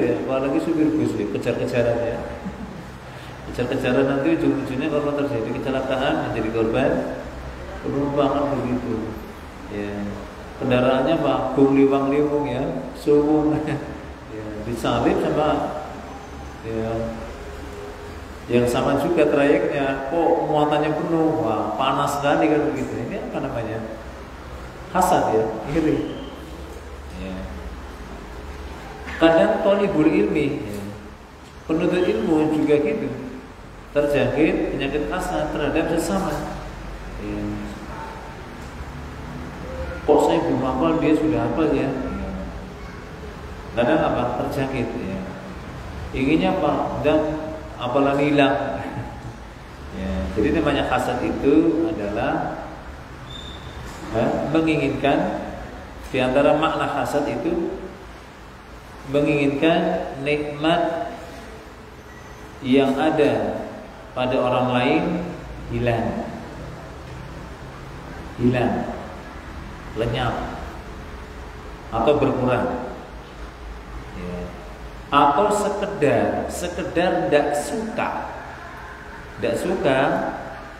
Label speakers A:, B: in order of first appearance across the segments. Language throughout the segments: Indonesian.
A: ya, apalagi supir bus ya, kejar-kejaran ya. Kejar-kejaran nanti ujung-ujungnya kalau terjadi kecelakaan menjadi korban penumpang kan begitu. Ya. Kendaraannya Pak bung liwang-liwung ya, suwung ya, disalip sama ya, yang sama juga trayeknya, kok muatannya penuh, wah panas sekali kan begitu. Ini apa namanya? Hasad ya, iri. Ya. Kadang thalibul ilmi, ya. Penuntut ilmu juga gitu, terjangkit penyakit hasad terhadap sesama. Ya. Kok saya belum hafal, dia sudah hafal ya. Kadang apa? Terjangkit ya. Inginnya apa? Dan apalan hilang. Ya, jadi namanya hasad itu adalah menginginkan, di antara makna hasad itu menginginkan nikmat yang ada pada orang lain hilang, lenyap atau berkurang, ya. Atau sekedar tidak suka,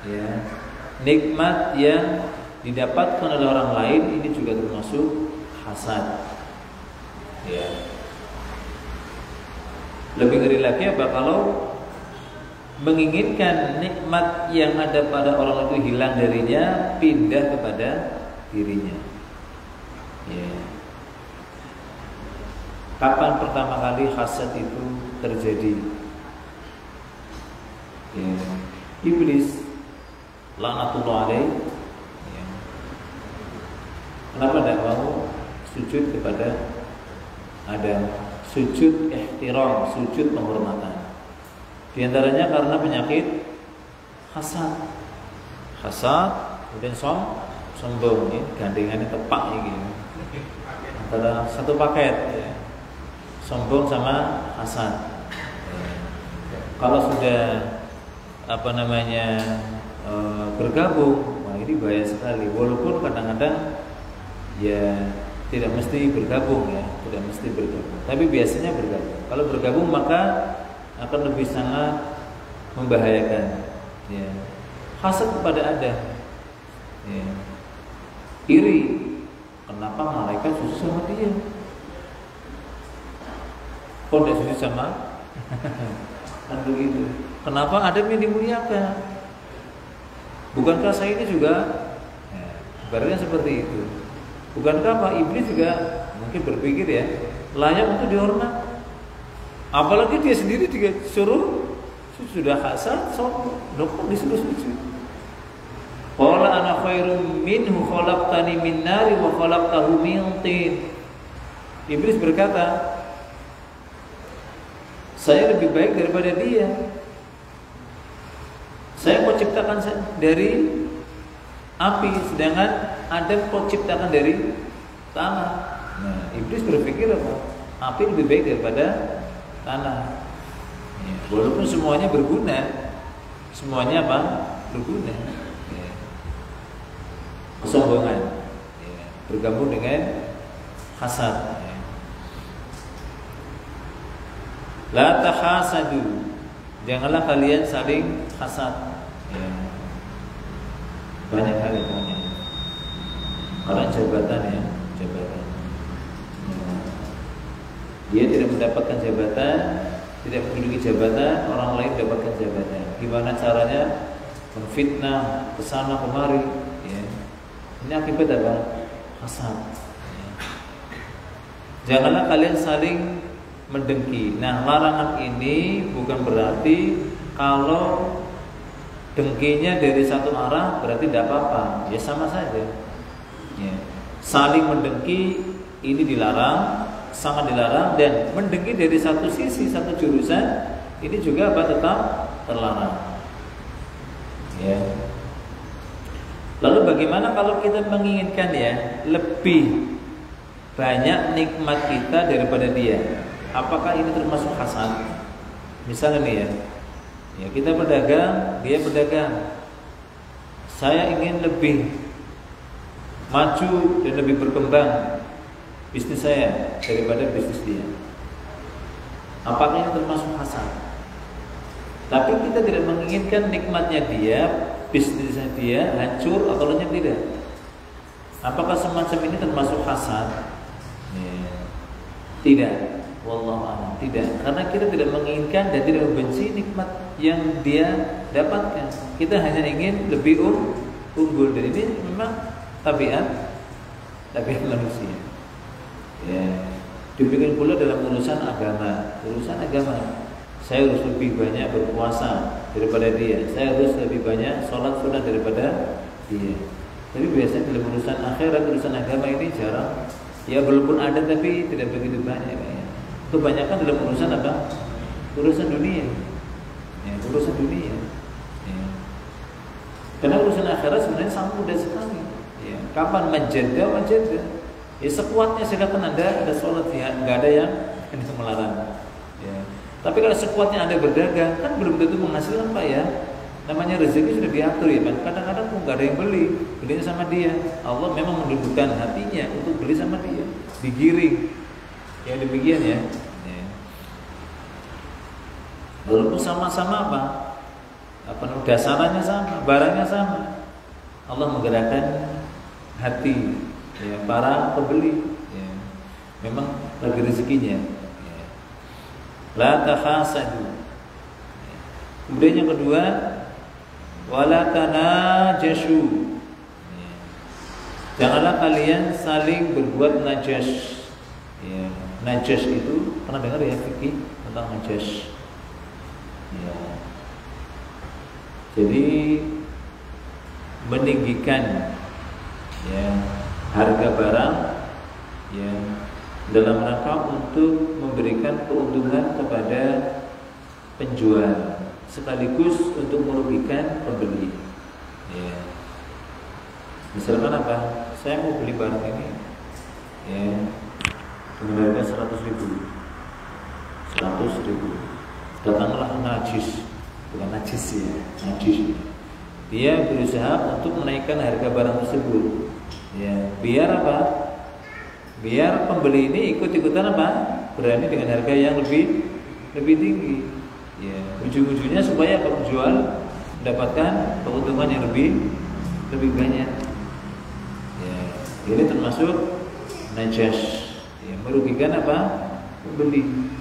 A: ya, nikmat yang didapatkan oleh orang lain, ini juga termasuk hasad, ya. Lebih ngeri lagi apa kalau menginginkan nikmat yang ada pada orang itu hilang darinya, pindah kepada dirinya. Ya. Kapan pertama kali hasad itu terjadi? Ya. Iblis laknatullah alaih. Ya. Kenapa tidak mau sujud kepada Adam? Sujud ihtiram, sujud penghormatan. Di antaranya karena penyakit hasad, kemudian sombong, ya, gandengannya tepak ini, antara satu paket, ya. Sombong sama hasad. Kalau sudah bergabung, wah ini bahaya sekali. Walaupun kadang-kadang ya tidak mesti bergabung, ya, tidak mesti bergabung. Tapi biasanya bergabung. Kalau bergabung maka akan lebih sangat membahayakan. Ya. Hasad kepada Adam. Ya. Iri, kenapa malaikat sujud sama dia? Kok tidak sujud sama? Kan begitu. Kenapa Adam yang dimuliakan? Bukankah saya ini juga? Ya, ibaratnya seperti itu. Bukankah Pak Iblis juga mungkin berpikir ya, layak untuk dihormat? Apalagi dia sendiri juga suruh, sudah hasad, sombong, kok disuruh sujud? Qala ana khairum minhu khalaqtani min nari wa khalaqtahu min tin. Iblis berkata, saya lebih baik daripada dia. Saya kau ciptakan dari api, sedangkan Adam kau ciptakan dari tanah. Nah, Iblis berpikir apa? Api lebih baik daripada tanah. Ya, walaupun semuanya berguna, semuanya apa? Berguna. Ya. Kesombongan, ya. Bergabung dengan hasad. Ya. La tahasadu, janganlah kalian saling hasad. Ya. Banyak hal yang punya. Karena jabatan ya, jabatan. Ya. Dia tidak mendapatkan jabatan, tidak memiliki jabatan, orang lain mendapatkan jabatan. Gimana caranya menfitnah kesana kemari? Ya. Ini akibat apa? Hasad. Ya. Janganlah kalian saling mendengki. Nah, larangan ini bukan berarti kalau dengkinya dari satu arah berarti tidak apa-apa. Ya sama saja. Ya. Saling mendengki ini dilarang, sangat dilarang, dan mendengki dari satu sisi, satu jurusan ini juga apa? Tetap terlarang. Ya. Lalu bagaimana kalau kita menginginkan ya lebih banyak nikmat kita daripada dia? Apakah ini termasuk hasad? Misalnya nih ya kita berdagang, dia berdagang. Saya ingin lebih maju dan lebih berkembang bisnis saya daripada bisnis dia. Apakah ini termasuk hasad? Tapi kita tidak menginginkan nikmatnya dia, bisnisnya dia hancur atau lenyap, tidak. Apakah semacam ini termasuk hasad? Tidak. Wallahu a'lam, tidak. Karena kita tidak menginginkan dan tidak membenci nikmat yang dia dapatkan. Kita hanya ingin lebih unggul, dan ini memang tabiat manusia. Ya. Demikian pula dalam urusan agama. Saya harus lebih banyak berpuasa daripada dia. Saya harus lebih banyak sholat sunat daripada dia. Tapi biasanya dalam urusan akhirat, urusan agama ini jarang. Ya walaupun ada tapi tidak begitu banyak. Ya. Kebanyakan dalam urusan apa? Urusan dunia. Ya, urusan dunia. Ya. Karena urusan akhirat sebenarnya sangat mudah sekali. Ya. Kapan menjaga? Ya sekuatnya silakan Anda ada sholat, ya nggak ada yang melarang. Ya. Tapi kalau sekuatnya Anda berdagang, kan belum tentu menghasilkan, Pak, ya. Namanya rezeki sudah diatur, ya Pak. Kadang-kadang pun nggak ada yang belinya sama dia. Allah memang menundukkan hatinya untuk beli sama dia, digiring. Ya demikian ya. Walaupun sama-sama apa dasarannya sama, barangnya sama, Allah menggerakkan hati ya para pembeli. Ya. Memang lagi rezekinya. Ya. La tahasadu. Kemudian yang kedua, wala tanajashu. Ya. Janganlah kalian saling berbuat najas. Ya. Najas itu pernah dengar ya fikih tentang najas. Ya. Jadi meninggikan ya harga barang ya dalam rangka untuk memberikan keuntungan kepada penjual sekaligus untuk merugikan pembeli. Ya. Misalkan apa? Saya mau beli barang ini ya dengan harga 100.000. Datanglah najis, bukan najis ya, najis. Dia berusaha untuk menaikkan harga barang tersebut. Ya, biar apa? Biar pembeli ini ikut-ikutan apa? Berani dengan harga yang lebih tinggi. Ya, ujung-ujungnya supaya penjual mendapatkan keuntungan yang lebih banyak. Ya, ini termasuk najas. Ya, merugikan apa? Pembeli.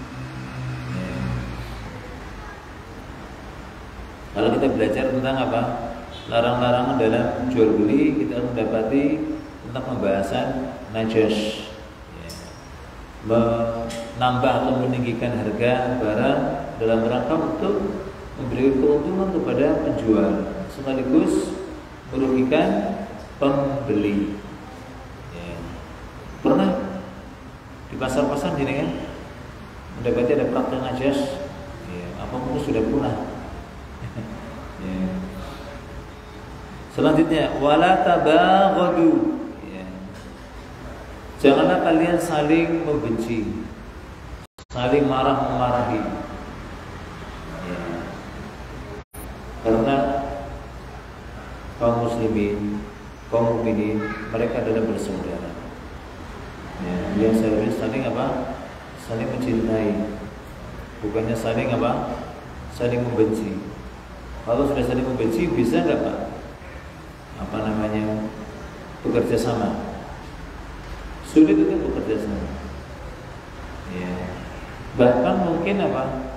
A: Ya. Kalau kita belajar tentang apa? Larang-larangan dalam jual beli, kita mendapati tentang pembahasan najas. Ya. Menambah atau meninggikan harga barang dalam rangka untuk memberi keuntungan kepada penjual sekaligus merugikan pembeli. Ya. Pernah di pasar-pasar gini kan mendapati ada praktek najas, ya, apa mungkin sudah punah. Ya. Selanjutnya wala tabaghadu. Ya. Janganlah kalian saling membenci, saling marah-marahi. Ya. Karena kaum muslimin, kaum mukminin, mereka adalah bersaudara. Ya, yang seharusnya saling apa? Saling mencintai, bukannya saling apa? Saling membenci. Kalau sudah saling membenci, bisa nggak Pak? Apa namanya? Bekerja sama. Sulit untuk bekerja sama. Ya. Bahkan mungkin apa?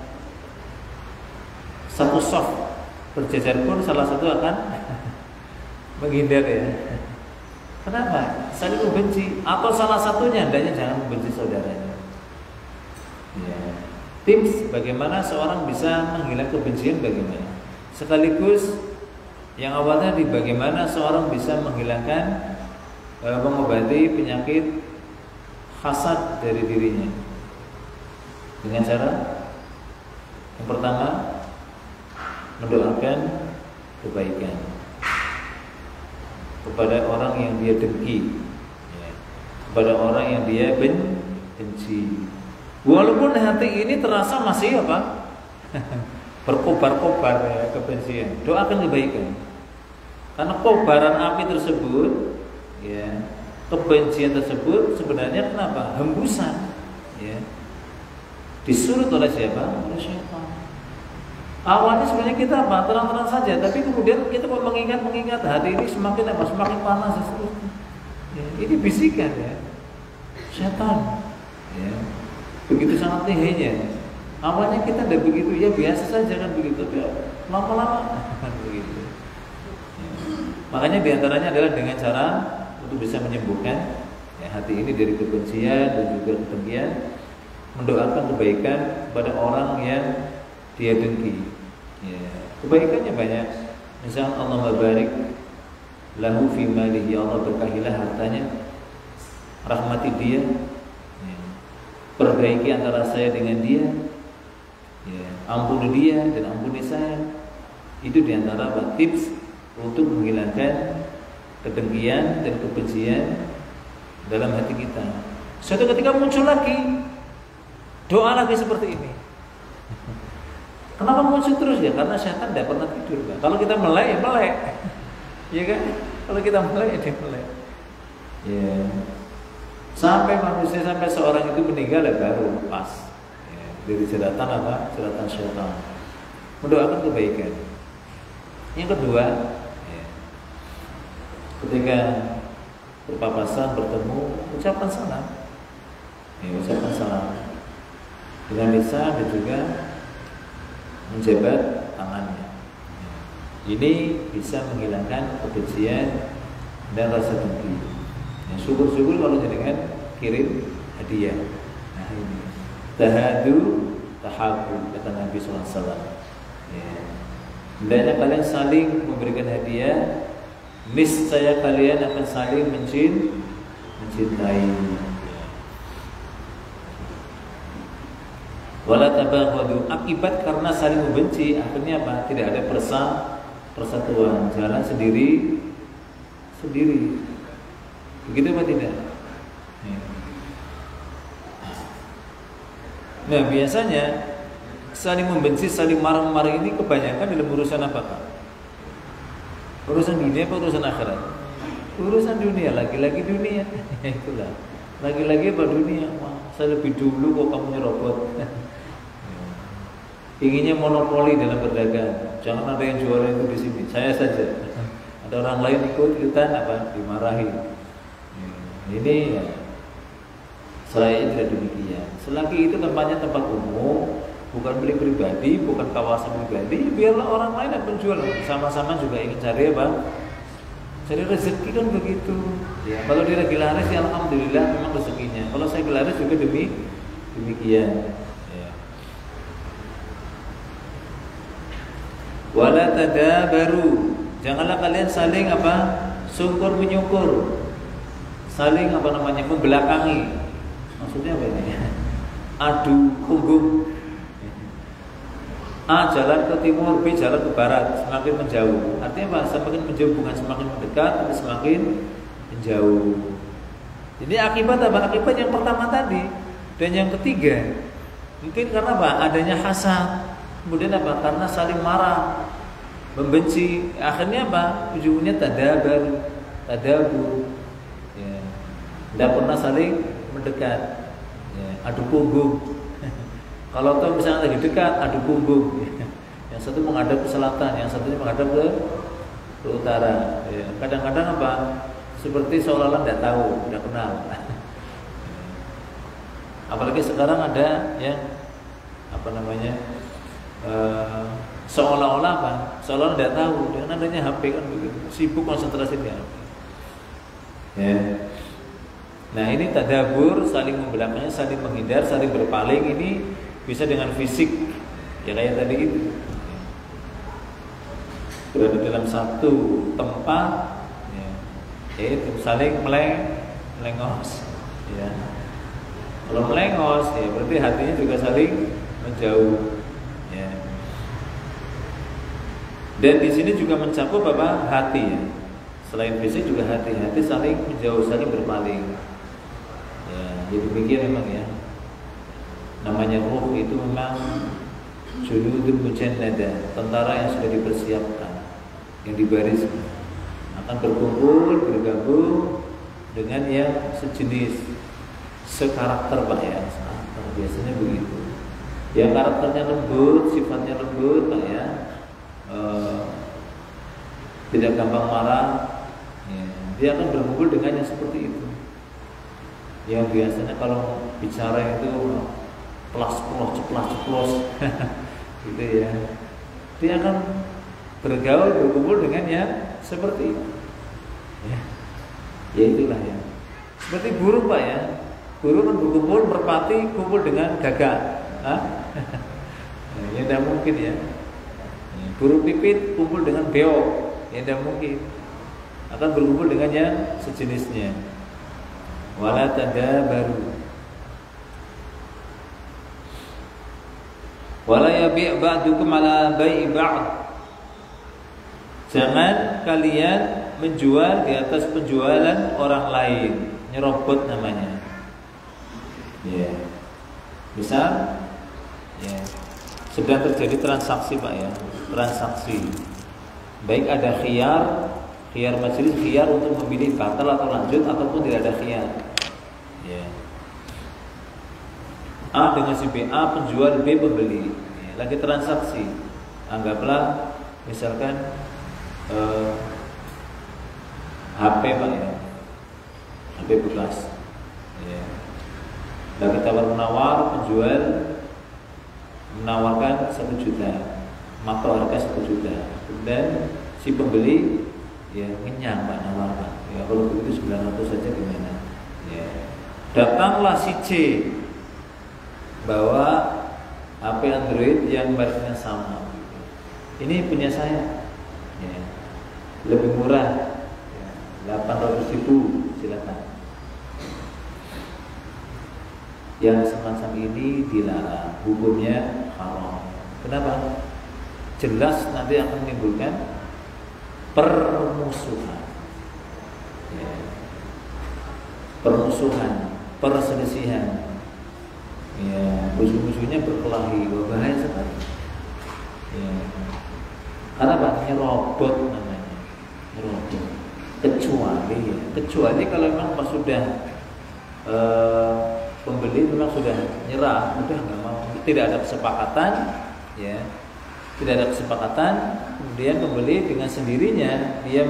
A: Satu soft berjajar pun salah satu akan menghindar ya. Kenapa? Saling membenci. Atau salah satunya hendaknya jangan membenci saudaranya. Ya. Tips bagaimana seorang bisa menghilangkan kebencian bagaimana? Sekaligus yang awalnya di bagaimana seorang bisa menghilangkan mengobati penyakit hasad dari dirinya. Dengan cara yang pertama mendoakan kebaikan kepada orang yang dia dengki, ya, kepada orang yang dia benci. Walaupun hati ini terasa masih apa? Berkobar-kobar ya, kebencian. Doakan kebaikan. Karena kobaran api tersebut, ya, kebencian tersebut sebenarnya kenapa? Hembusan, ya. Disuruh oleh siapa? Oleh syaitan. Awalnya sebenarnya kita apa? Terang-terang saja, tapi kemudian kita mengingat hati ini semakin apa? Semakin panas dan seterusnya. Ya, ini bisikan ya, syaitan. Ya, begitu sangat lihainya. Awalnya kita tidak begitu, ya biasa saja kan begitu, tapi lama-lama kan begitu. Ya. Makanya diantaranya adalah dengan cara untuk bisa menyembuhkan ya, hati ini dari kebencian dan juga kedengkian, mendoakan kebaikan kepada orang yang dia dengki. Ya. Kebaikannya banyak. Misal Allah barik lahu fi malihi, Allah berkahilah hartanya, rahmati dia, ya. Perbaiki antara saya dengan dia, ya. Ampuni dia dan ampuni saya. Itu diantara tips untuk menghilangkan kedengkian dan kebencian dalam hati kita. Suatu ketika muncul lagi, doa lagi seperti ini. Kenapa muncul terus ya? Karena setan tidak pernah tidur, Pak. Kalau kita melek, ya melek, ya kan? Kalau kita melek, ya dia melek. Ya. Sampai manusia, sampai seorang itu meninggal, ya baru pas. Ya. Dari jeratan apa? Jeratan setan. Mendoakan kebaikan. Yang kedua, ya. Ketika berpapasan, bertemu, ucapan salam. Ya, ucapan salam. Dengan lisan dan juga menjabat tangannya. Ini bisa menghilangkan kebencian dan rasa dengki. Ya, syukur-syukur kalau jenengan kirim hadiah. Nah ini tahadu tahabu, kata Nabi SAW. Ya. Hendaknya kalian saling memberikan hadiah, niscaya kalian akan saling mencintai. Wala tabaghadu, akibat karena saling membenci akhirnya apa? Tidak ada persatuan, jalan sendiri. Begitu apa tidak? Nah, biasanya saling membenci, saling marah-marah ini kebanyakan dalam urusan apa, Pak? Urusan dunia apa urusan akhirat? Urusan dunia, lagi-lagi dunia. Itulah. Lagi-lagi apa dunia? Wah, saya lebih dulu kok kamu nyerobot. Inginnya monopoli dalam berdagang. Jangan ada yang jualan itu di sini. Saya saja. Ada orang lain ikutan apa? Dimarahi. Ini ya, saya tidak demikian. Selagi itu tempatnya tempat umum, bukan milik pribadi, bukan kawasan pribadi, biarlah orang lain yang menjual. Sama-sama juga ingin cari apa? Cari rezeki kan begitu. Ya, kalau dia lagi laris, ya alhamdulillah memang rezekinya. Kalau saya laris juga demikian. Wala tadabaru, janganlah kalian saling apa? Syukur menyukur. Saling apa namanya? Membelakangi. Maksudnya apa ini? Adu punggung. A jalan ke timur, B jalan ke barat, semakin menjauh. Artinya apa? Semakin menjauh, bukan semakin mendekat, tapi semakin menjauh. Ini akibat apa? Akibat yang pertama tadi. Dan yang ketiga, mungkin karena apa? Adanya hasad. Kemudian apa? Karena saling marah, membenci. Akhirnya apa? Ujungnya tadabur. Ya. Tidak pernah saling mendekat. Ya. Adu punggung. Kalau tahu misalnya lagi dekat, adu punggung. Yang satu menghadap ke selatan, yang satunya menghadap ke utara. Ya. Kadang-kadang apa? Seperti seolah-olah tidak tahu, tidak kenal. Apalagi sekarang ada yang apa namanya? Seolah-olah apa? Seolah-olah tidak tahu dengan adanya HP kan begitu, sibuk konsentrasi di HP. Ya. Nah ini tadabur, saling membelakangnya, saling menghindar, saling berpaling. Ini bisa dengan fisik, ya kayak tadi itu. Berada dalam satu tempat, ya, yaitu saling melengos. Ya. Kalau melengos, ya berarti hatinya juga saling menjauh. Ya. Dan di sini juga mencakup apa? Hati. Ya. Selain fisik juga hati saling menjauh, saling berpaling. Ya, jadi demikian memang ya. Namanya ruh itu memang junudun mujannada, tentara yang sudah dipersiapkan, yang dibariskan, akan bergabung dengan yang sejenis, sekarakter Pak ya. Biasanya begitu. yang karakternya lembut, sifatnya lembut, Pak ya, tidak gampang marah, ya, dia akan berkumpul dengan yang seperti itu. Yang biasanya kalau bicara itu ceplas-ceplos, gitu ya. Dia akan berkumpul dengan yang seperti itu. Ya itulah ya. Seperti burung Pak ya. Burung kan berkumpul, merpati kumpul dengan gagak. Ya tidak mungkin ya. Burung pipit kumpul dengan beo. Ya tidak mungkin. Akan berkumpul dengan yang sejenisnya. Wala tadabaru. Wala yabi' ba'dukum ala bai'i ba'd. Jangan kalian menjual di atas penjualan orang lain, nyerobot namanya. Ya. Misal ya, sedang terjadi transaksi Pak ya, transaksi. Baik ada khiyar majelis, khiyar untuk memilih batal atau lanjut ataupun tidak ada khiyar. Ya. A dengan si B, A penjual, B pembeli. Ya, lagi transaksi. Anggaplah misalkan HP Pak ya, HP bekas. Ya. Lagi tawar menawar, penjual menawarkan 1 juta, maka harga 1 juta. Dan si pembeli ya kenyang Pak nawarkan. Ya kalau begitu 900 saja gimana? Ya. Datanglah si C bawa HP Android yang mereknya sama. Ini punya saya. Ya. Lebih murah. 800.000 silakan. Yang semacam ini dilarang, hukumnya haram. Kenapa? Jelas nanti akan menimbulkan permusuhan, ya. Permusuhan, perselisihan, ya, musuh-musuhnya berkelahi, bahaya sekali. Ya. Karena banyak robot namanya, robot. Kecuali kalau memang pas sudah pembeli memang sudah nyerah, udah nggak mau, tidak ada kesepakatan, ya, tidak ada kesepakatan, kemudian pembeli dengan sendirinya dia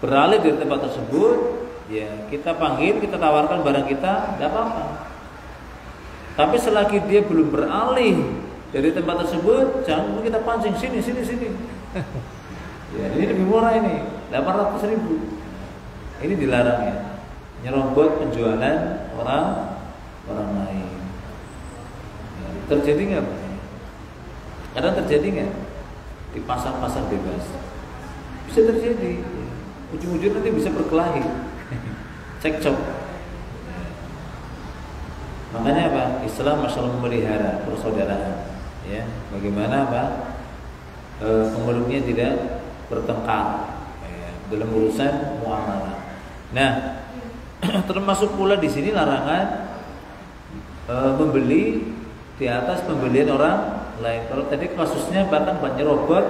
A: beralih dari tempat tersebut, ya kita panggil, kita tawarkan barang kita, tidak apa-apa. Tapi selagi dia belum beralih dari tempat tersebut, jangan kita pancing sini. Ya, ini lebih murah ini, 800.000. Ini dilarang ya, nyerobot penjualan orang lain. Ya, terjadi nggak? Kadang terjadi nggak di pasar-pasar bebas? Bisa terjadi. Ujung-ujung nanti bisa berkelahi, cekcok. Makanya apa? Islam masalah memelihara persaudaraan. Ya, bagaimana apa? Pemeluknya tidak bertengkar ya, dalam urusan muamalah. Nah, termasuk pula di sini larangan membeli di atas pembelian orang lain. Kalau tadi kasusnya bahkan banyak robot,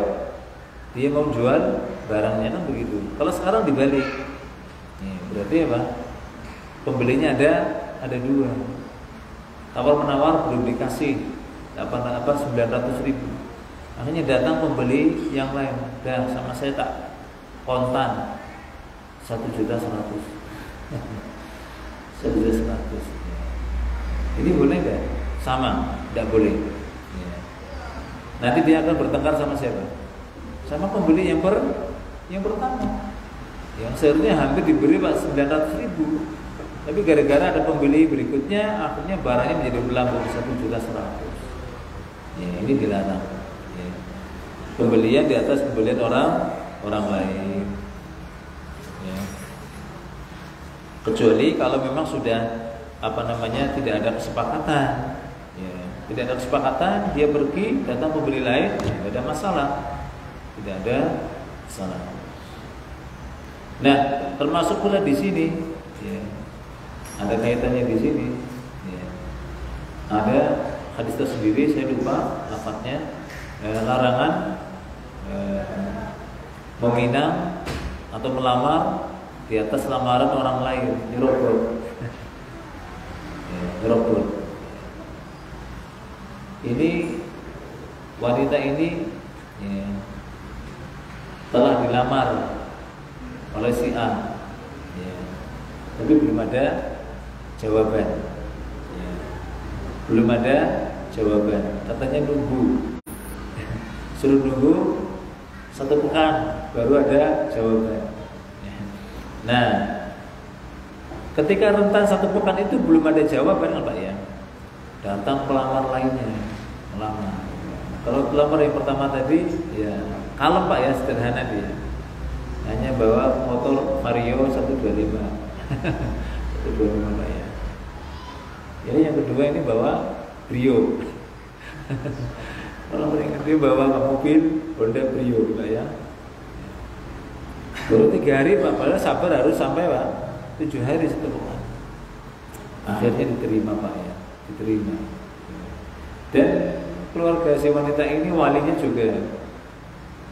A: dia mau jual barangnya kan begitu. Kalau sekarang dibalik, ya, berarti apa? Pembelinya ada 2. Tawar menawar belum dikasih, 900.000. Akhirnya datang pembeli yang lain, dan sama saya tak kontan 1.100.000. 1.100.000. Ini boleh nggak? Sama, tidak boleh. Ya. Nanti dia akan bertengkar sama siapa? Sama pembeli yang pertama. Yang seharusnya hampir diberi Pak 900.000. Tapi gara-gara ada pembeli berikutnya, akhirnya barangnya menjadi melambung 1.100.000. Ya, ini dilarang. Ya. Pembelian di atas pembelian orang lain. Ya. Kecuali kalau memang sudah tidak ada kesepakatan, ya, tidak ada kesepakatan, dia pergi, datang pembeli lain, tidak ada masalah, Nah, termasuk pula di sini, ya, ada kaitannya di sini, ya. Ada hadis tersendiri, saya lupa lafadznya, larangan meminang atau melamar di atas lamaran orang lain, nyerobot. ini wanita ini ya, telah dilamar oleh si A, ya, tapi belum ada jawaban, ya, belum ada jawaban. Katanya nunggu, suruh nunggu 1 pekan baru ada jawaban. Nah, ketika rentan 1 pekan itu belum ada jawaban, Pak ya, datang pelamar lainnya, melamar. Kalau pelamar yang pertama tadi, ya kalem Pak ya, sederhana dia, hanya bawa motor Vario 125, 125 Pak ya. Jadi yang kedua ini bawa Brio. Pelamar yang kedua bawa mobil Honda Brio Pak ya. Baru 3 hari Pak, padahal sabar harus sampai Pak 7 hari setelah. Akhirnya diterima Pak ya, diterima. Dan keluarga si wanita ini walinya juga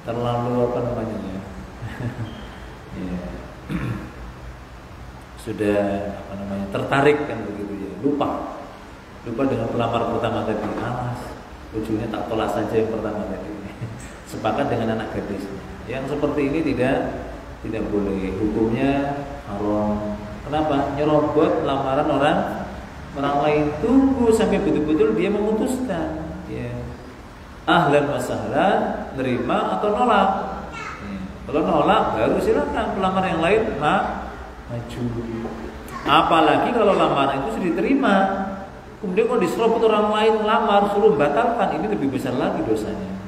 A: terlalu apa namanya ya, ya. Sudah apa namanya tertarik kan begitu ya, lupa dengan pelamar pertama tadi. Ujungnya tak tolak saja yang pertama tadi. Sepakat dengan anak gadisnya. Yang seperti ini tidak boleh, hukumnya haram. Kenapa? Nyerobot lamaran orang lain. Tunggu sampai betul-betul dia memutuskan, ya. Ahlan wa sahlan, nerima atau nolak, ya. Kalau nolak baru silakan pelamar yang lain maju. Apalagi kalau lamaran itu sudah diterima, kemudian kalau diserobot orang lain lamar, suruh batalkan, ini lebih besar lagi dosanya.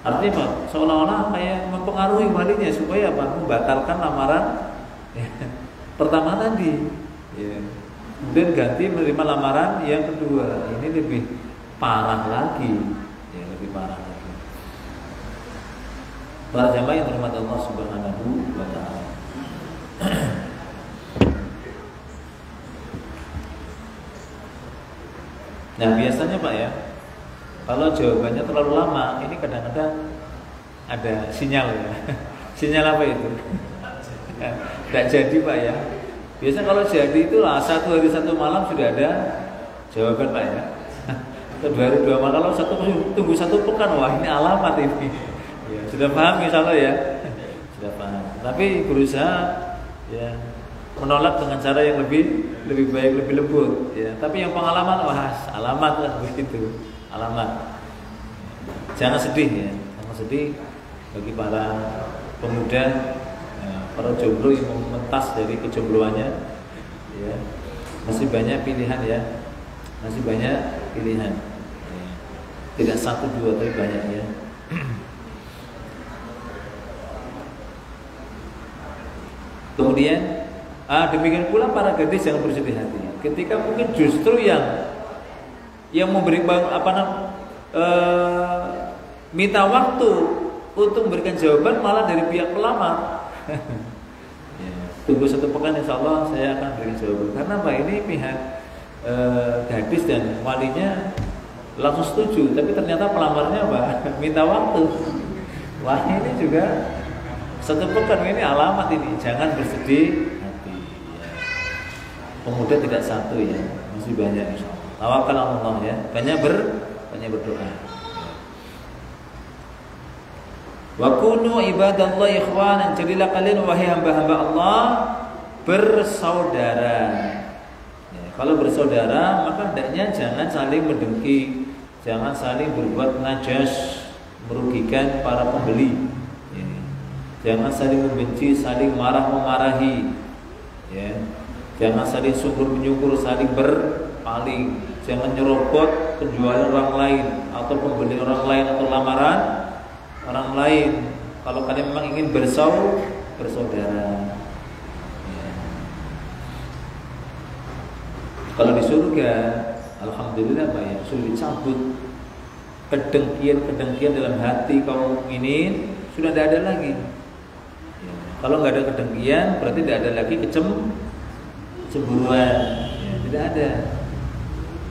A: Artinya apa? Seolah-olah kayak mempengaruhi walinya supaya apa? Membatalkan lamaran ya, pertama tadi. Ya. Kemudian ganti menerima lamaran yang kedua. Ini lebih parah lagi. Ya, lebih parah lagi. Para jamaah yang dirahmati Allah Subhanahu wa taala. Nah, biasanya Pak ya, kalau jawabannya terlalu lama, ini kadang-kadang ada sinyal ya. Sinyal apa itu? Tidak jadi Pak ya. Biasanya kalau jadi itulah 1 hari 1 malam sudah ada jawaban Pak ya. 2 hari 2 malam, kalau tunggu 1 pekan, wah ini alamat ini. Ya, sudah paham misalnya ya. Sudah paham. Tapi berusaha ya menolak dengan cara yang lebih baik, lebih lembut ya. Tapi yang pengalaman, wah alamat lah begitu. Alamat. Jangan sedih ya, jangan sedih bagi para pemuda, ya, para jomblo yang mementas dari kejombloannya, ya. Masih banyak pilihan ya, masih banyak pilihan. Ya. Tidak 1, 2 tapi banyak ya. Kemudian, demikian pula para gadis yang bersedih hati. Ketika mungkin justru yang memberi minta waktu untuk memberikan jawaban malah dari pihak pelamar. Ya, tunggu 1 pekan, insya Allah saya akan berikan jawaban. Karena Pak ini pihak gadis dan walinya langsung setuju, tapi ternyata pelamarnya Pak minta waktu. Wah ini juga 1 pekan, ini alamat ini. Jangan bersedih hati. Ya. Pemuda tidak 1 ya, masih banyak insya Allah. Tawakal Allah ya, banyak berdoa. Wa kunu ibadallah ikhwanan, jadilah kalian wahai hamba-hamba Allah bersaudara. Ya, kalau bersaudara maka hendaknya jangan saling mendengki, jangan saling berbuat najas, merugikan para pembeli. Ya, jangan saling membenci, saling marah-memarahi. Ya, jangan saling syukur-menyukur, saling berpaling. Jangan nyerobot penjualan orang lain atau pembeli orang lain atau lamaran orang lain. Kalau kalian memang ingin bersaudara. Ya. Kalau di surga, alhamdulillah Pak ya, sudah dicabut kedengkian dalam hati kaum mukminin, sudah tidak ada lagi. Ya. Kalau nggak ada kedengkian, berarti tidak ada lagi kecemburuan. Ya, tidak ada.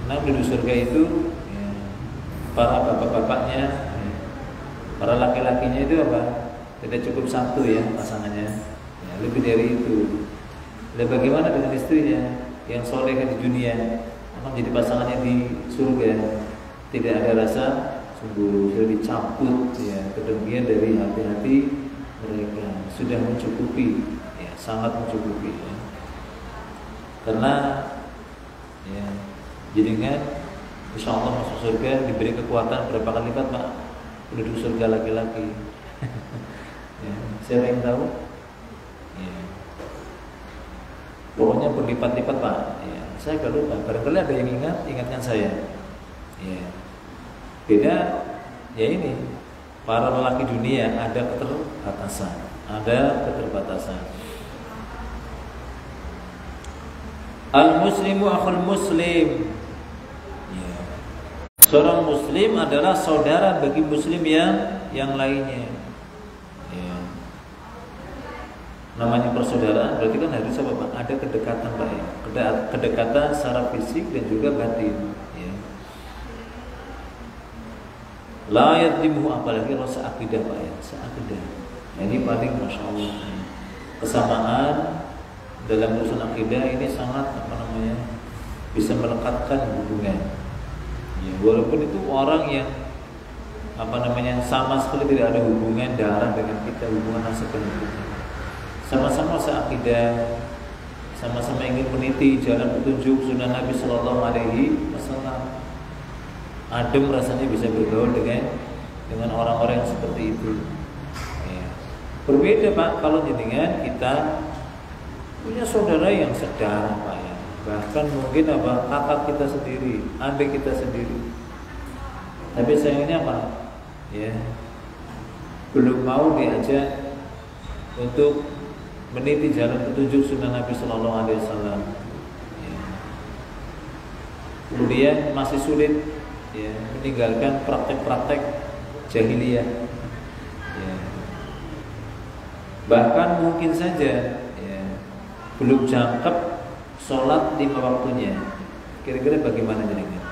A: Nah di surga itu ya, para bapak-bapaknya, ya, para laki-lakinya itu apa? Tidak cukup 1 ya pasangannya, ya, lebih dari itu. Dan bagaimana dengan istrinya yang solehah di dunia? akan jadi pasangannya di surga, tidak ada rasa cemburu, sudah dicabut ya kedengkian dari hati-hati mereka, sudah mencukupi ya, sangat mencukupi ya. Karena ya jadinya insya Allah masuk surga diberi kekuatan berapa kali lipat Pak penduduk surga laki-laki. Ya, siapa yang tahu? Ya. Pokoknya berlipat-lipat Pak. Ya, saya gak lupa. Barangkali ada yang ingatkan saya. Ya. Beda ya ini para lelaki dunia ada keterbatasan. Al-muslimu akhul muslim. Ya. Seorang muslim adalah saudara bagi muslim yang lainnya. Ya. Namanya persaudaraan berarti kan harus apa Pak? Ada kedekatan Pak ya. Kedekatan secara fisik dan juga batin. Ya. La yadlimuhu, apalagi rasa akidah Pak ya. Seakidah. Ini paling masya Allah. Kesamaan dalam urusan akidah ini sangat bisa melekatkan hubungan. Ya, walaupun itu orang yang sama sekali tidak ada hubungan darah dengan kita, hubungan nasab dengan kita. Sama-sama seakidah, sama-sama ingin meniti jalan petunjuk sunnah Nabi Sallallahu Alaihi Wasallam. Adem rasanya bisa bergaul dengan orang-orang yang seperti itu. Ya. Berbeda Pak kalau dengan kita punya saudara yang sedarah Pak ya. Bahkan mungkin kakak kita sendiri, adik kita sendiri. Tapi sayangnya Pak ya, belum mau diajak untuk meniti jalan petunjuk sunnah Nabi Sallallahu Alaihi Wasallam. Ya. Kemudian masih sulit ya, meninggalkan praktek-praktek jahiliyah. Ya. Bahkan mungkin saja belum jangkep sholat 5 waktunya. Kira-kira bagaimana jenengan?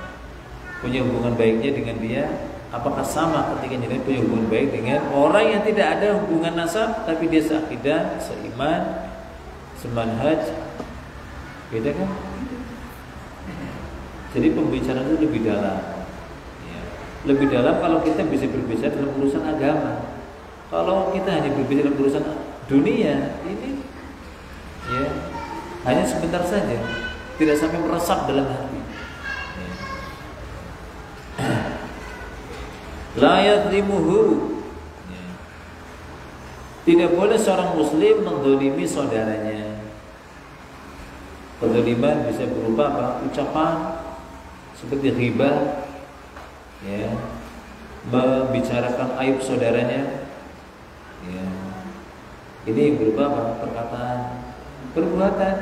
A: Punya hubungan baiknya dengan dia? Apakah sama ketika jenengan punya hubungan baik dengan orang yang tidak ada hubungan nasab tapi dia seakidah, seiman, semanhaj? Beda kan? Jadi pembicaraan itu lebih dalam. Ya. Lebih dalam kalau kita bisa berbicara dalam urusan agama. Kalau kita hanya berbicara dalam urusan dunia, ini ya, hanya sebentar saja, tidak sampai meresap dalam hati. Ya. La yadlimuhu. Ya. Tidak boleh seorang muslim mendolimi saudaranya. Pendoliman bisa berupa apa? Ucapan seperti ghibah, ya, membicarakan aib saudaranya. Ya. Ini berupa apa? Perkataan. Perbuatan,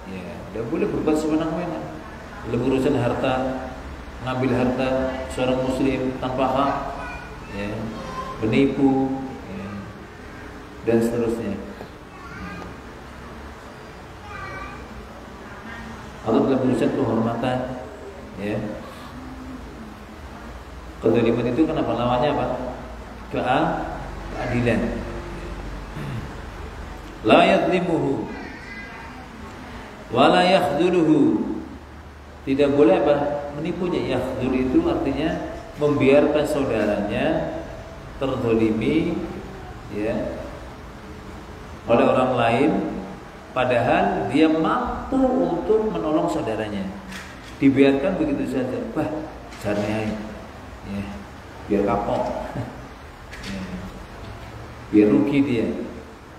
A: ya, tidak boleh berbuat semena-mena. Dalam urusan harta, ngambil harta seorang muslim tanpa hak, ya, menipu, ya, dan seterusnya. Atau dalam urusan kehormatan, ya. Kedzaliman itu kenapa lawannya apa? Keadilan. La yadlimuhu wala yakhdhuluhu, tidak boleh apa? Menipunya. Yakhdhul itu artinya membiarkan saudaranya terzalimi ya oleh orang lain, padahal dia mampu untuk menolong saudaranya. Dibiarkan begitu saja. Wah, jarnya ya, biar kapok. Ya. Biar rugi dia,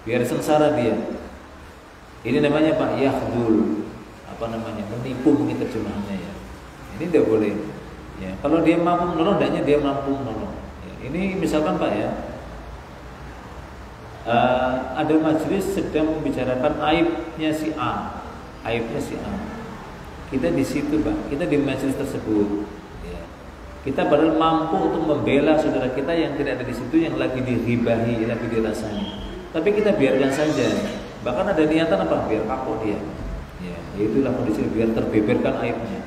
A: biar sengsara dia. Ini namanya Pak yakhdul, menipu mungkin terjemahannya ya. Ini tidak boleh. Ya, kalau dia mampu menolong, hendaknya dia mampu menolong. Ya, ini misalkan Pak ya, ada majelis sedang membicarakan aibnya si A, Kita di situ Pak, kita di majelis tersebut. Ya. Kita padahal mampu untuk membela saudara kita yang tidak ada di situ, yang lagi diribahi, lagi dirasani. Tapi kita biarkan saja. Bahkan ada niatan apa? Biar kapok dia. Ya, itulah kondisi biar terbeberkan aibnya.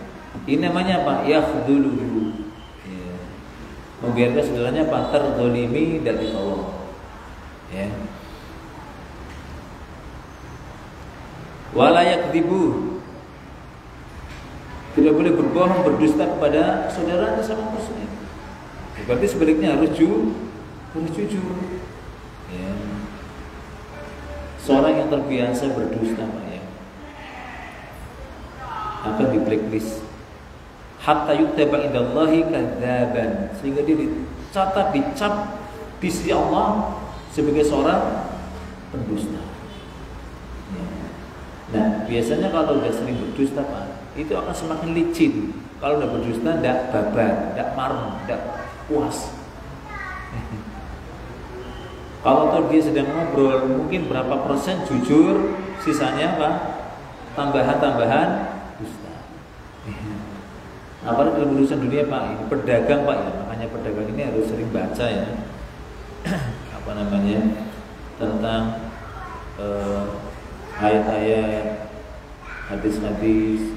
A: Ini namanya apa? Yakhdhuluhu. Ya. Membiarkan saudaranya apa? Terzalimi dan ditolong. Ya. Wala yakdzibu. Tidak boleh berbohong, berdusta kepada saudaranya sama muslim. Berarti sebaliknya harus jujur. Ya. Seorang yang terbiasa berdusta, Pak, ya, akan di blacklist. Hatta yuktaba indallahi kadzaban, sehingga dia dicap di sisi Allah sebagai seorang pendusta. Ya. Nah, biasanya kalau udah sering berdusta, Pak, itu akan semakin licin. Kalau udah berdusta, tidak babar, tidak marem, tidak puas. Kalau tahu dia sedang ngobrol, mungkin berapa persen jujur, sisanya apa? Tambahan dusta. Apalagi dalam urusan dunia, Pak, ini pedagang, Pak, ya, makanya pedagang ini harus sering baca, ya, apa namanya, tentang ayat-ayat, hadis-hadis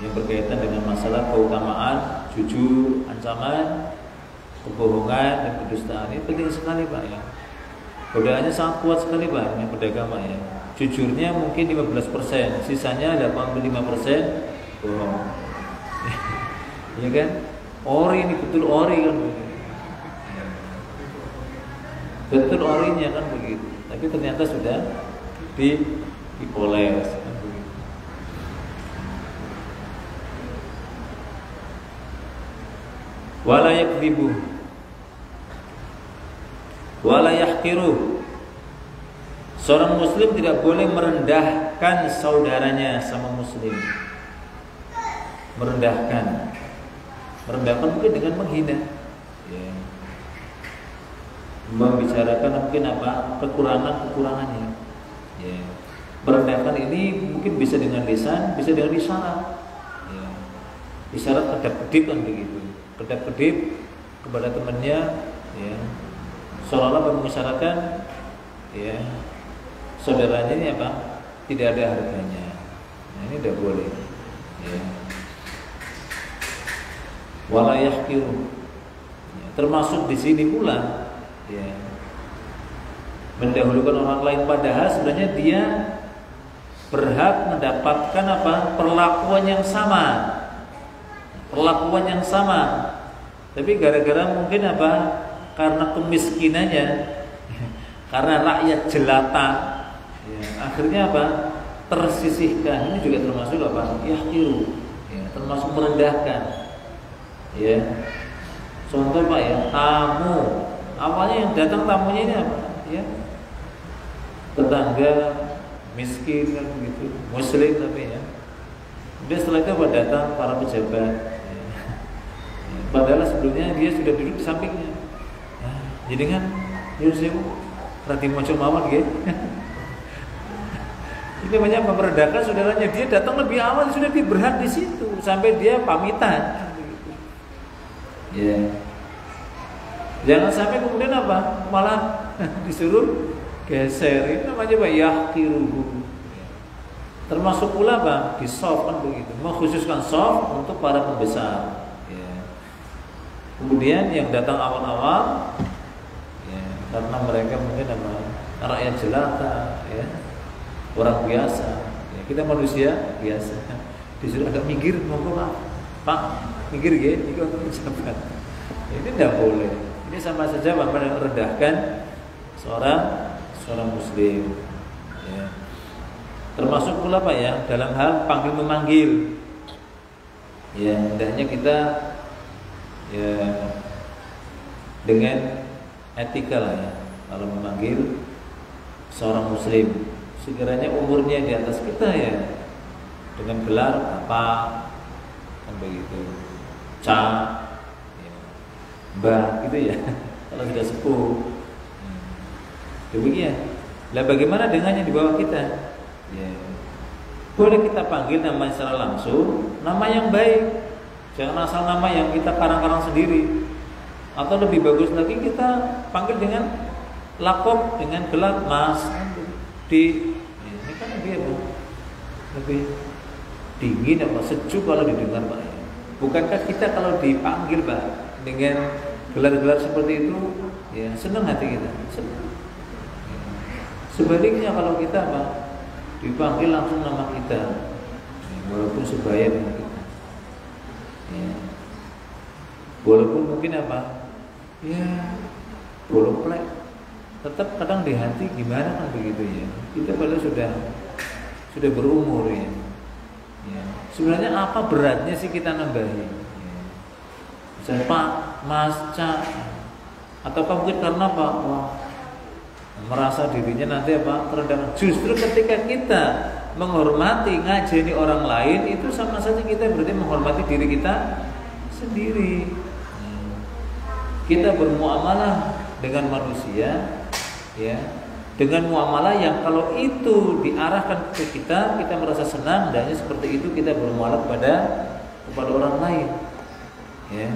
A: yang berkaitan dengan masalah keutamaan jujur, ancaman kebohongan dan kedustaan. Ini penting sekali, Pak, ya. Godaannya sangat kuat sekali, Pak, yang pedagang, Pak, ya. Jujurnya mungkin 15%, sisanya 85% bohong. Ya kan? Ori ini betul ori kan begitu. Betul orinya kan begitu. Tapi ternyata sudah dipoles kan begitu. Wala yakdzibu wala yahqiru. Seorang muslim tidak boleh merendahkan saudaranya sama muslim. Merendahkan mungkin dengan menghina, ya. Membicarakan mungkin apa kekurangannya, ya. Merendahkan ini mungkin bisa dengan lisan, bisa dengan isyarat, ya. Isyarat kedap-kedip kan begitu, kedap-kedip kepada temannya, ya. Seolah-olah mengisyaratkan, ya, saudaranya ini apa, tidak ada harganya. Nah, ini tidak boleh, ya. Wala yahqiru, ya, termasuk di sini pula, ya, mendahulukan orang lain, padahal sebenarnya dia berhak mendapatkan apa, perlakuan yang sama, tapi gara-gara mungkin apa, karena kemiskinannya, karena rakyat jelata, ya, akhirnya apa, tersisihkan. Ini juga termasuk apa, yahqiru, ya, termasuk merendahkan. Ya, contoh, Pak, ya, tamu awalnya yang datang tamunya ini apa, ya, tetangga miskin kan begitu, muslim tapi, ya, dia setelah itu datang para pejabat, ya. Padahal sebelumnya dia sudah duduk di sampingnya, ya, jadi kan Yusuf rati moco mawon gitu. Ini banyak memerdekakan saudaranya, dia datang lebih awal, sudah dia berhak di situ sampai dia pamitan. Ya. Jangan sampai kemudian apa, malah disuruh geser. Itu namanya Pak yahqiruhu. Termasuk pula Pak di soft kan begitu, mengkhususkan soft untuk para pembesar. Ya. Kemudian yang datang awal-awal, ya, karena mereka mungkin apa, rakyat jelata, ya, orang biasa. Ya, kita manusia biasa. Disuruh agak minggir, monggo Pak, minggir ya, itu untuk ucapan. Ini tidak boleh. Ini sama saja merendahkan seorang muslim. Ya. Termasuk pula Pak, ya, dalam hal panggil memanggil. Ya, hendaknya kita, ya, dengan etika lah, ya, kalau memanggil seorang muslim, sekiranya umurnya di atas kita, ya, dengan gelar apa, kan begitu, Ca, ya, Mbah, gitu ya. Kalau sudah sepuh, demikian. Lah bagaimana dengan yang di bawah kita? Ya. Boleh kita panggil nama secara langsung, nama yang baik, jangan asal nama yang kita karang-karang sendiri. Atau lebih bagus lagi kita panggil dengan lakop, dengan gelar Mas. Ini kan dia lebih dingin apa sejuk kalau didengar Pak. Bukankah kita kalau dipanggil Pak dengan gelar-gelar seperti itu, ya, senang hati kita, senang. Sebaliknya kalau kita Pak dipanggil langsung nama kita, walaupun sebaya dengan kita, Ya. Walaupun mungkin apa? Ya, bolong-plek, tetap kadang di hati gimana kan begitu ya. Kita kalau sudah berumur ya. Ya. Sebenarnya apa beratnya sih kita nambahi? Ya. Misalnya Pak, Mas, Cak, ataukah mungkin karena Pak, wah, merasa dirinya nanti apa terendam. Justru ketika kita menghormati ngajeni orang lain itu sama saja kita berarti menghormati diri kita sendiri. Kita bermuamalah dengan manusia ya, dengan muamalah yang kalau itu diarahkan ke kita merasa senang, dan seperti itu kita bermuamalah kepada orang lain ya.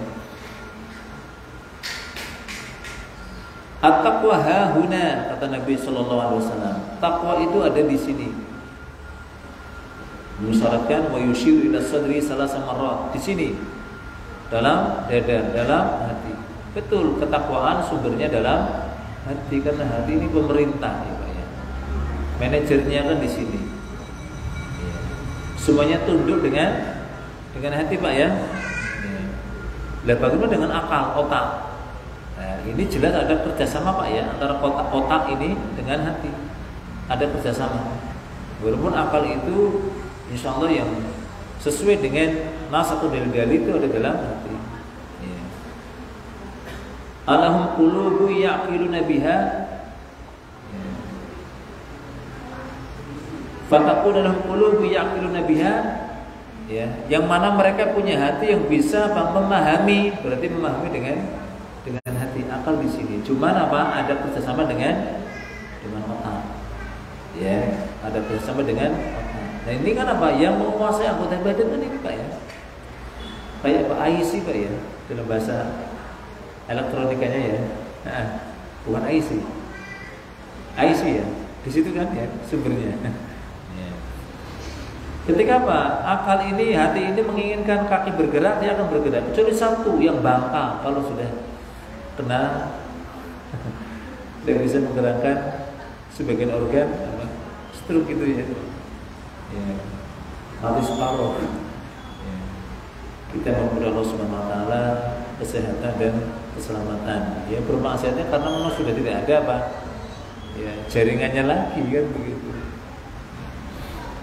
A: At-taqwa hahuna, kata Nabi sallallahu alaihi wasallam. Takwa itu ada di sini. Mensyaratkan wa yushiru ila sadri salasa marrat, di sini. Dalam dada, dalam hati. Betul, ketakwaan sumbernya dalam hati, karena hati ini pemerintah ya Pak ya. Manajernya kan di sini. Ya. Semuanya tunduk dengan hati Pak ya. Lah bagaimana dengan akal, otak? Nah, ini jelas ada kerjasama Pak ya antara otak ini dengan hati. Ada kerjasama. Walaupun akal itu insya Allah yang sesuai dengan nas atau dalil itu ada dalam hati. Ya. Alahum qulubu yaqiluna biha. Ya. Fatakun alahum qulubu yaqiluna biha. Ya, yang mana mereka punya hati yang bisa memahami, berarti memahami dengan hati, akal di sini. Cuman apa? Ada kerjasama dengan otak. Ya, ada kerjasama dengan otak. Nah ini kan apa? Yang menguasai anggota badan kan ini Pak ya. Kayak Pak IC Pak ya, dalam bahasa elektronikanya ya. Nah, bukan IC ya. Di situ kan ya sumbernya. Ketika apa? Akal ini, hati ini menginginkan kaki bergerak, dia akan bergerak. Kecuali satu yang bangka, kalau sudah kena dan bisa menggerakkan sebagian organ, stroke gitu ya. Ya. Mati separuh. Ya. Kita memohon Allah Subhanahu wa taala kesehatan dan keselamatan. Ya, bermaksiatnya karena memang sudah tidak ada apa? Ya, jaringannya lagi kan begitu.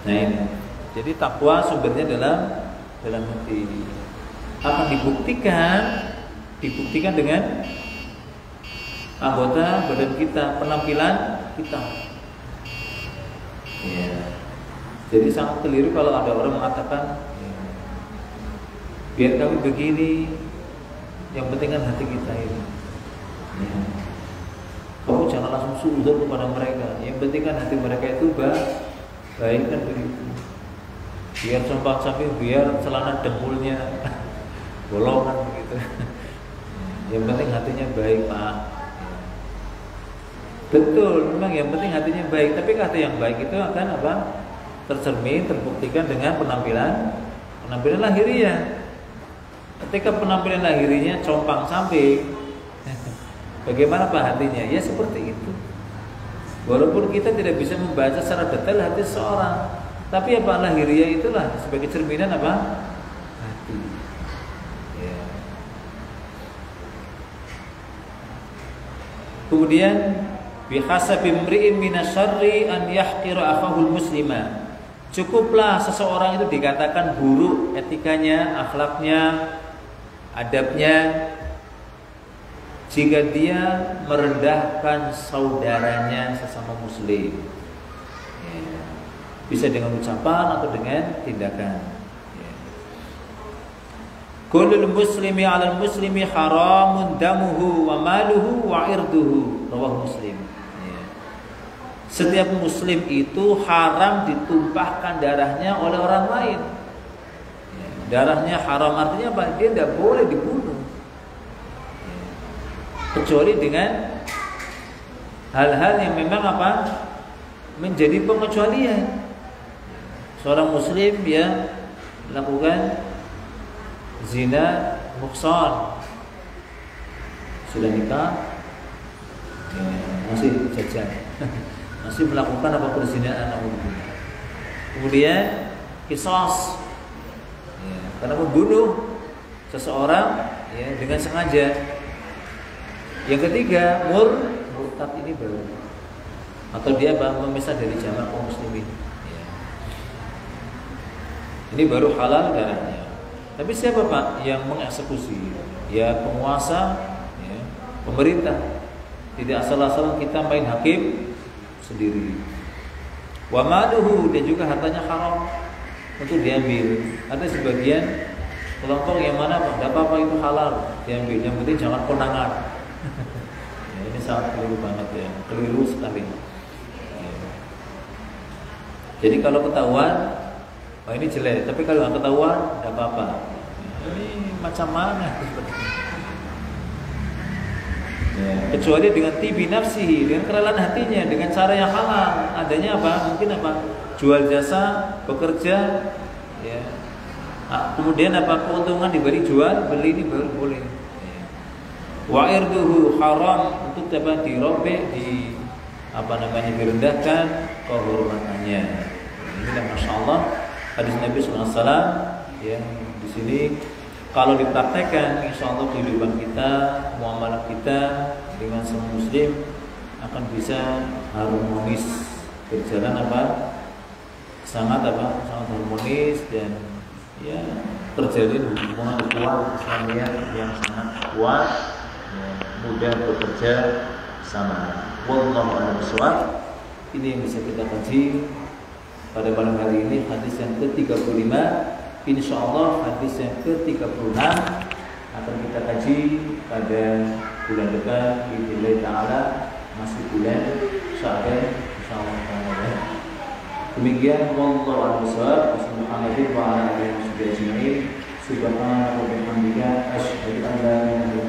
A: Nah ini. Jadi takwa sumbernya dalam hati. Akan dibuktikan dengan anggota badan kita, penampilan kita. Ya. Jadi sangat keliru kalau ada orang mengatakan, ya, biar kami begini, yang penting kan hati kita ini. Ya. Kamu jangan langsung suudzon kepada mereka. Yang penting kan hati mereka itu baik kan begitu. Biar sompang samping, biar celana dengkulnya bolongan begitu. Yang penting hatinya baik Pak. Betul, memang yang penting hatinya baik. Tapi hati yang baik itu akan apa? Tercermin, terbuktikan dengan penampilan lahiriah. Ketika penampilan lahiriahnya compang samping, bagaimana Pak hatinya? Ya seperti itu. Walaupun kita tidak bisa membaca secara detail hati seorang, tapi apa lahiriah itulah sebagai cerminan apa? Hati. Ya. Kemudian bihasabi imri'in minasyarri an yahqira akhahul muslima. Cukuplah seseorang itu dikatakan buruk etikanya, akhlaknya, adabnya jika dia merendahkan saudaranya sesama muslim. Ya. Bisa dengan ucapan atau dengan tindakan. Kullul muslimi 'alal muslimi haramun damuhu wa maluhu wa irduhu, rawahu Muslim. Setiap muslim itu haram ditumpahkan darahnya oleh orang lain. Darahnya haram artinya apa? Dia tidak boleh dibunuh. Kecuali dengan hal-hal yang memang apa? Menjadi pengecualian. Seorang muslim yang melakukan zina muhsan, sudah nikah ya, masih jajan, masih melakukan apa perzinahan, kemudian kisos ya, karena membunuh seseorang ya dengan sengaja. Yang ketiga, murtad ini baru, atau dia memisah dari jamaah kaum muslimin. Ya. Ini baru halal darahnya. Tapi siapa Pak yang mengeksekusi? Ya penguasa, ya, pemerintah. Tidak asal-asalan kita main hakim sendiri. Wa maluhu, dan juga hartanya haram untuk diambil. Ada sebagian kelompok yang mana Pak, tidak apa-apa itu halal diambil, yang penting jangan konangan. Ya, ini sangat keliru banget ya, keliru sekali. Ya. Jadi kalau ketahuan, oh ini jelek, tapi kalau nggak ketahuan, tidak apa-apa. Ya, ini macam mana? Ya, kecuali dengan tibi nafsihi, dengan kerelaan hatinya, dengan cara yang halal. Adanya apa? Mungkin apa? Jual jasa, bekerja, ya. Kemudian apa? Keuntungan diberi jual, beli, ini baru boleh. Ya. Wa irduhu haram, untuk apa? Dirobek, direndahkan kehormatannya. Ini masya Allah hadis Nabi SAW yang di sini. Kalau dipraktekkan, insya Allah kehidupan kita, muamalah kita dengan semua muslim akan bisa harmonis, berjalan sangat harmonis, dan ya terjalin hubungan Islamiyah yang sangat kuat, ya, mudah bekerja sama. Wallahu a'lam bishawab. Ini yang bisa kita kaji pada malam hari ini, hadis yang ke-35. Insya Allah hadis yang ke-36 akan kita kaji pada bulan depan. Bismillah ta'ala, masih bulan Sya'ban, insya Allah ta'ala. Demikian, wallahu a'lam bishawab. Subhanallah wa ala alihi wa sahbihi ajma'in. Subhanallah wa bihamdika, asyhadu an la ilaha illa anta